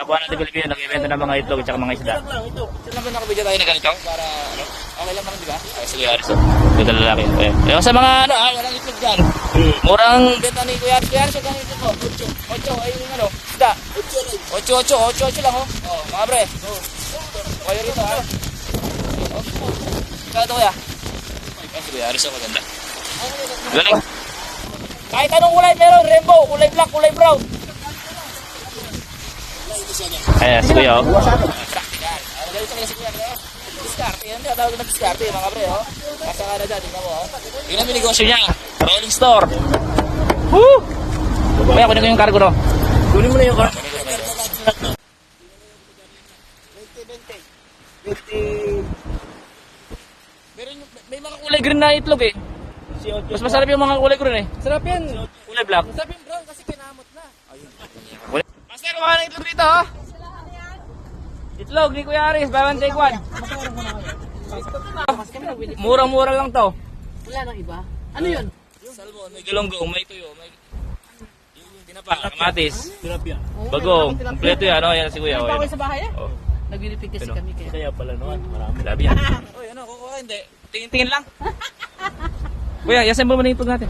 Kabuhan natin Pilipino, nag-ibenta ng mga itlog at mga isda. Ito naman nakabidyo tayo na ganito para ano? Okay lang naman, di ba? Ay, sige, Aris. Ito na lalaki. Ayun, sa mga ano, walang itlog dyan. Murang benta ni Kuya Aris. Kuya Aris, ito itlog mo. 8. Ayun yung ano, isda. 8 lang, oh. Oh, mga bre. Kayo rito, ha? Ito, Kuya. Ay, si Kuya Aris, maganda. Galing. Kahit anong kulay meron, rainbow, kulay black, kulay brown. Ayan, si Kuya, oh. Practical. Galing sa kanya si Kuya, diskarte. Yan, tawag na diskarte, mga pre, oh. Kasa ka na dyan, tingnan mo, oh. Tingnan mo yung negosyo niya. Rolling store. Woo! Kuya, kunin ko yung cargo, no? Kunin mo na yung cargo. 20. May mga kulay green na itlog, eh. Mas masarap yung mga kulay green, eh. Sarap yan. Kulay black. Masarap yung brown kasi kinamot na. Master, kuha ka ng itlog dito, ha? Itlog ni Kuya Aris, buy one take one. Murang-mura lang to. Wala nang iba. Ano yun? Salmon, may galonggong, may tuyo, may tinapa, kamatis, bagong, kompleto yan, ano, yan si Kuya. Ano pa ako sa bahay eh? Oh. Nagbinipig kasi kami kaya. Kaya pala naman, marami. Labi yan. Uy, ano, kukuha, hindi. Tingin-tingin lang. Kuya, yasin mo muna yung itlog natin.